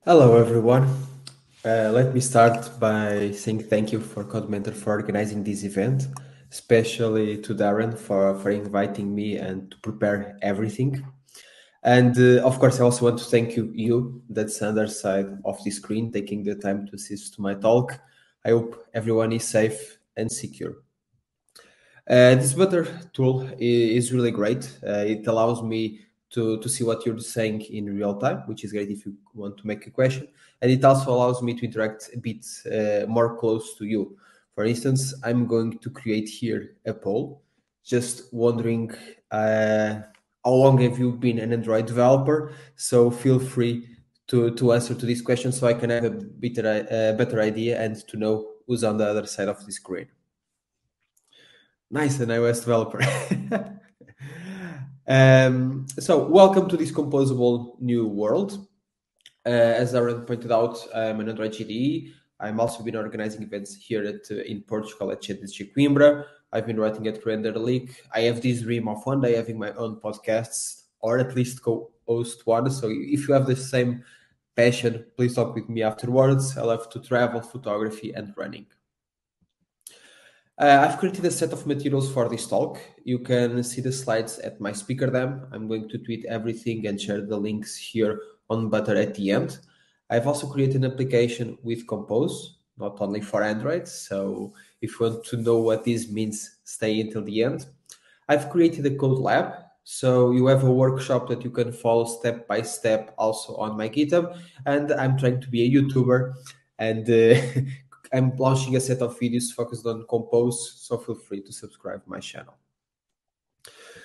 Hello, everyone. Let me start by saying thank you for Codementor for organizing this event, especially to Darren for inviting me and to prepare everything. And of course, I also want to thank you, that's the other side of the screen, taking the time to assist to my talk. I hope everyone is safe and secure. This Butter tool is really great. It allows me to see what you're saying in real time, which is great if you want to make a question. And it also allows me to interact a bit more close to you. For instance, I'm going to create here a poll, just wondering how long have you been an Android developer? So feel free to answer to this question so I can have a better idea and to know who's on the other side of the screen. Nice, an iOS developer. So welcome to this composable new world. As Aaron pointed out, I'm an Android GDE. I'm also been organizing events here in Portugal at Jetpack Coimbra. I've been writing at Render League. I have this dream of one day having my own podcasts or at least co-host one. So if you have the same passion, please talk with me afterwards. I love to travel, photography, and running. I've created a set of materials for this talk. You can see the slides at my speaker them. I'm going to tweet everything and share the links here on Butter at the end. I've also created an application with Compose, not only for Android. So if you want to know what this means, stay until the end. I've created a code lab. So you have a workshop that you can follow step by step also on my GitHub. And I'm trying to be a YouTuber and I'm launching a set of videos focused on Compose, so feel free to subscribe to my channel.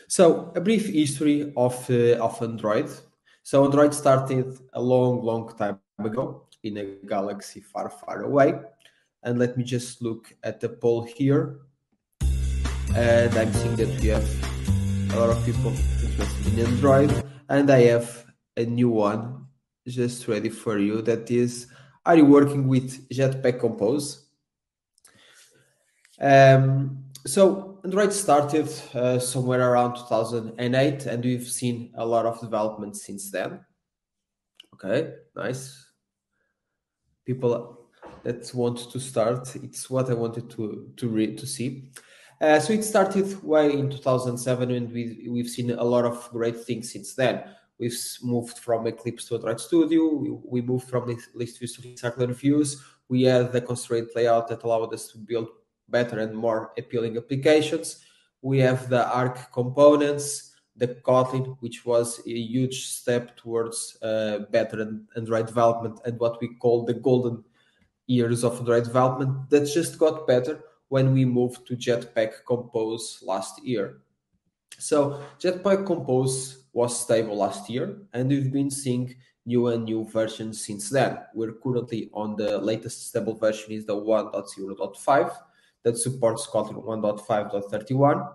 So a brief history of Android. So Android started a long time ago in a galaxy far away. And let me just look at the poll here. And I'm seeing that we have a lot of people interested in Android. And I have a new one just ready for you. That is, are you working with Jetpack Compose? So Android started somewhere around 2008, and we've seen a lot of development since then. Okay, nice. People that want to start, it's what I wanted to see. So it started way in 2007, and we've seen a lot of great things since then. We've moved from Eclipse to Android Studio. We moved from list views to circular views. We had the constraint layout that allowed us to build better and more appealing applications. We have the Arc components, the Kotlin, which was a huge step towards better Android development and what we call the golden years of Android development that just got better when we moved to Jetpack Compose last year. So Jetpack Compose was stable last year, and we've been seeing new versions since then. We're currently on the latest stable version is the 1.0.5 that supports Kotlin 1.5.31,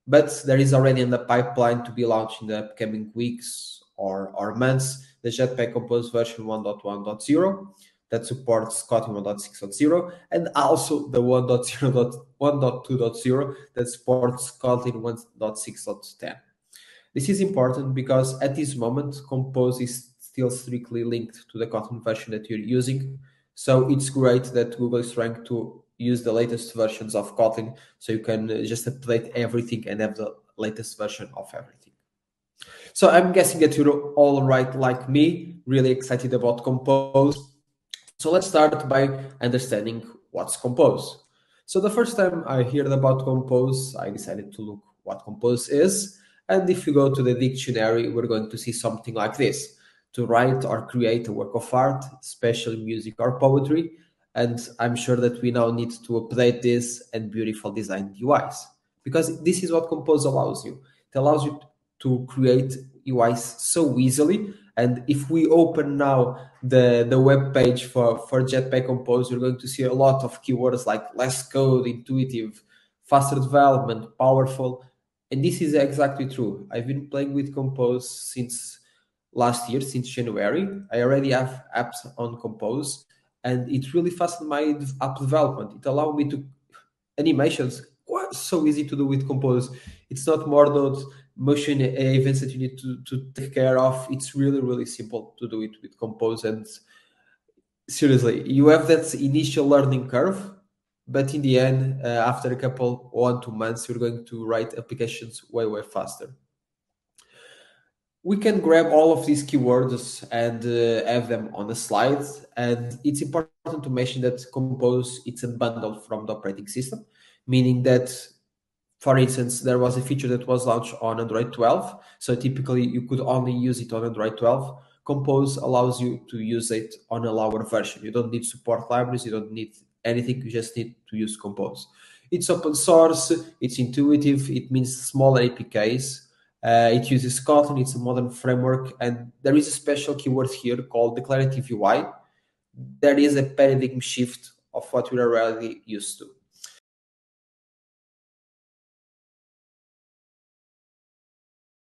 but there is already in the pipeline to be launched in the upcoming weeks or months the Jetpack Compose version 1.1.0 that supports Kotlin 1.6.0 and also the 1.2.0 that supports Kotlin 1.6.10. This is important because at this moment, Compose is still strictly linked to the Kotlin version that you're using. So it's great that Google is trying to use the latest versions of Kotlin so you can just update everything and have the latest version of everything. So I'm guessing that you're all right like me, really excited about Compose. So let's start by understanding what's Compose. So the first time I heard about Compose, I decided to look what Compose is. And if you go to the dictionary, we're going to see something like this: to write or create a work of art, especially music or poetry. And I'm sure that we now need to update this and beautiful design UIs, because this is what Compose allows you. It allows you to create UIs so easily. And if we open now the web page for Jetpack Compose, you're going to see a lot of keywords like less code, intuitive, faster development, powerful. And this is exactly true. I've been playing with Compose since last year, since January. I already have apps on Compose, and it really fastened my app development. It allowed me to animations. So easy to do with Compose. It's not more those motion events that you need to take care of. It's really simple to do it with Compose, and Seriously, you have that initial learning curve, but in the end, after a couple 1 2 months, you're going to write applications way faster. We can grab all of these keywords and have them on a slide. And it's important to mention that Compose it's a bundle from the operating system, meaning that, for instance, there was a feature that was launched on Android 12. So typically you could only use it on Android 12. Compose allows you to use it on a lower version. You don't need support libraries, you don't need anything, you just need to use Compose. It's open source, it's intuitive, it means small APKs. It uses Kotlin, it's a modern framework, and there is a special keyword here called declarative UI. There is a paradigm shift of what we're already used to.